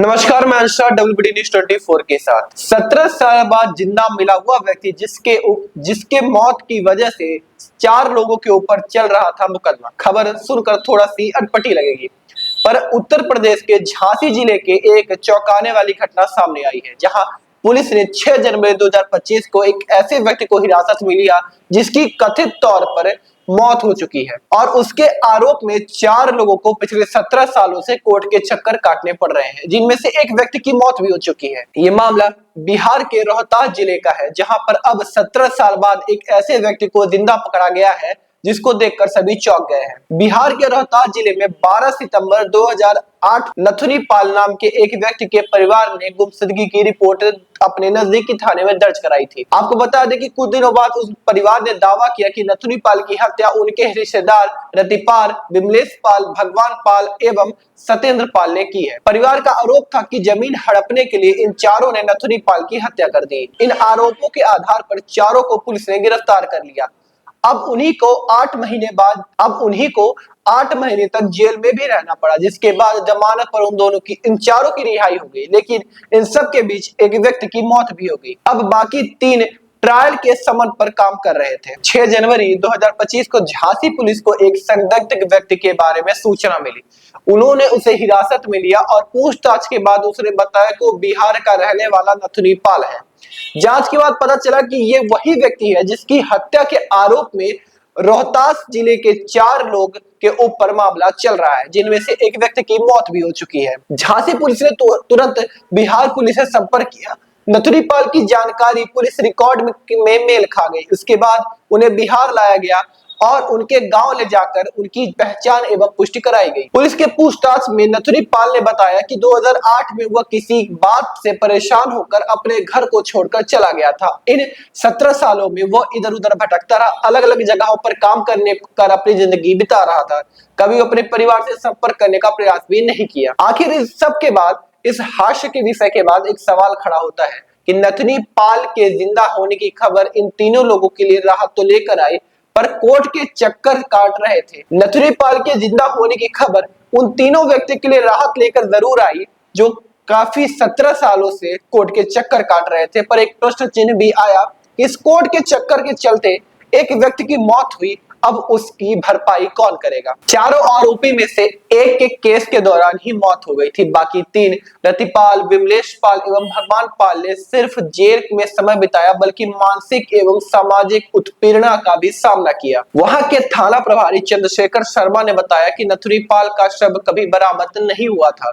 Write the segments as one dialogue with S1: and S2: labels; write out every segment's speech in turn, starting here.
S1: नमस्कार, मैं Anshar WBD news 24 के साथ। 17 साल बाद जिंदा मिला हुआ व्यक्ति जिसके मौत की वजह से 4 लोगों के ऊपर चल रहा था मुकदमा। खबर सुनकर थोड़ा सी अटपटी लगेगी, पर उत्तर प्रदेश के झांसी जिले के एक चौंकाने वाली घटना सामने आई है, जहां पुलिस ने 6 जनवरी 2025 को एक ऐसे व्यक्ति को हिरासत में लिया जिसकी कथित तौर पर मौत हो चुकी है और उसके आरोप में 4 लोगों को पिछले 17 सालों से कोर्ट के चक्कर काटने पड़ रहे हैं, जिनमें से एक व्यक्ति की मौत भी हो चुकी है। ये मामला बिहार के रोहतास जिले का है, जहां पर अब 17 साल बाद एक ऐसे व्यक्ति को जिंदा पकड़ा गया है जिसको देखकर सभी चौंक गए हैं। बिहार के रोहतास जिले में 12 सितंबर 2008 नथुनी पाल नाम के एक व्यक्ति के परिवार ने गुमशुदगी की रिपोर्ट अपने नजदीकी थाने में दर्ज कराई थी। आपको बता दें कि कुछ दिनों बाद उस परिवार ने दावा किया कि नथुनी पाल की हत्या उनके रिश्तेदार रतिपाल, विमलेश पाल, भगवान पाल एवं सत्येंद्र पाल ने की है। परिवार का आरोप था कि जमीन हड़पने के लिए इन चारों ने नथुनी पाल की हत्या कर दी। इन आरोपों के आधार पर चारों को पुलिस ने गिरफ्तार कर लिया। अब उन्हीं को 8 महीने तक जेल में भी रहना पड़ा, जिसके बाद जमानत पर इन चारों की रिहाई हो गई। लेकिन इन सब के बीच एक व्यक्ति की मौत भी हो गई। अब बाकी 3 ट्रायल के समन पर काम कर रहे थे। 6 जनवरी 2025 को झांसी पुलिस को एक संदिग्ध व्यक्ति के बारे में सूचना मिली। उन्होंने उसे हिरासत में लिया और पूछताछ के बाद उसने बताया कि बिहार का रहने वाला नथुनी पाल है। जांच के बाद पता चला कि ये वही व्यक्ति है जिसकी हत्या के आरोप में रोहतास जिले के 4 लोग के ऊपर मामला चल रहा है, जिनमें से एक व्यक्ति की मौत भी हो चुकी है। झांसी पुलिस ने तुरंत बिहार पुलिस से संपर्क किया। नथुनी पाल की जानकारी पुलिस रिकॉर्ड में मेल खा गई। उसके बाद उन्हें बिहार लाया गया और उनके गांव ले जाकर उनकी पहचान एवं पुष्टि कराई गई। पुलिस के पूछताछ में नथुनी पाल ने बताया कि 2008 में वह किसी बात से परेशान होकर अपने घर को छोड़कर चला गया था। इन 17 सालों में वह इधर उधर भटकता रहा, अलग अलग जगहों पर काम करने कर अपनी जिंदगी बिता रहा था। कभी अपने परिवार से संपर्क करने का प्रयास भी नहीं किया। आखिर इस सब के बाद, इस हास्य के विषय के बाद एक सवाल खड़ा होता है कि नथुनी पाल के जिंदा होने की खबर इन तीनों लोगों के लिए राहत तो लेकर आई, पर कोर्ट के चक्कर काट रहे थे। नथुनी पाल के जिंदा होने की खबर उन तीनों व्यक्ति के लिए राहत लेकर जरूर आई, जो काफी 17 सालों से कोर्ट के चक्कर काट रहे थे। पर एक प्रश्न चिन्ह भी आया, इस कोर्ट के चक्कर के चलते एक व्यक्ति की मौत हुई, अब उसकी भरपाई कौन करेगा? चारों आरोपी में से एक के केस के दौरान ही मौत हो गई थी। बाकी 3 रतिपाल, विमलेश पाल एवं भगवान पाल ने सिर्फ जेल में समय बिताया, बल्कि मानसिक एवं सामाजिक उत्पीड़न का भी सामना किया। वहां के थाना प्रभारी चंद्रशेखर शर्मा ने बताया कि नथुनी पाल का शव कभी बरामद नहीं हुआ था।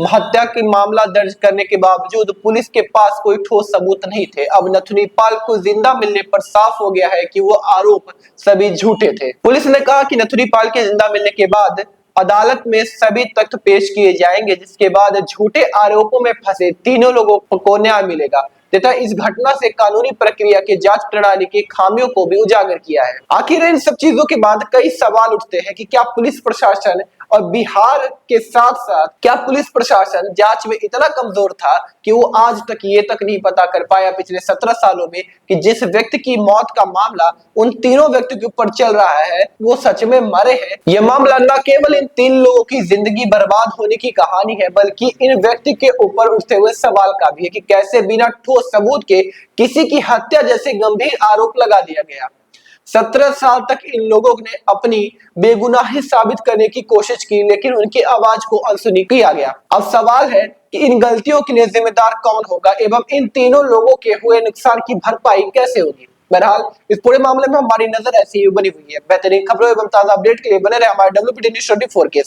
S1: हत्या की मामला दर्ज करने के बावजूद पुलिस के पास कोई ठोस सबूत नहीं थे। अब नथुनी पाल को जिंदा मिलने पर साफ हो गया है कि वो आरोप सभी झूठे थे। पुलिस ने कहा कि नथुनी पाल के जिंदा मिलने के बाद अदालत में सभी तथ्य पेश किए जाएंगे, जिसके बाद झूठे आरोपों में फंसे तीनों लोगों को न्याय मिलेगा तथा इस घटना से कानूनी प्रक्रिया के जांच प्रणाली की खामियों को भी उजागर किया है। आखिर इन सब चीजों के बाद कई सवाल उठते हैं कि क्या पुलिस प्रशासन और बिहार के साथ साथ क्या पुलिस प्रशासन जांच में इतना कमजोर था कि वो आज तक ये तक नहीं पता कर पाया पिछले 17 सालों में कि जिस व्यक्ति की मौत का मामला उन तीनों व्यक्तियों के ऊपर चल रहा है वो सच में मरे हैं। यह मामला न केवल इन 3 लोगों की जिंदगी बर्बाद होने की कहानी है, बल्कि इन व्यक्ति के ऊपर उठते हुए सवाल का भी है कि कैसे बिना ठोस सबूत के किसी की हत्या जैसे गंभीर आरोप लगा दिया गया। 17 साल तक इन लोगों ने अपनी बेगुनाही साबित करने की कोशिश की, लेकिन उनकी आवाज को अनसुनी किया गया। अब सवाल है कि इन गलतियों के लिए जिम्मेदार कौन होगा एवं इन तीनों लोगों के हुए नुकसान की भरपाई कैसे होगी। बहरहाल इस पूरे मामले में हमारी नजर ऐसी ही बनी हुई है। बेहतरीन खबरों एवं ताजा अपडेट के लिए बने रहे हमारे WBD न्यूज़ 24 के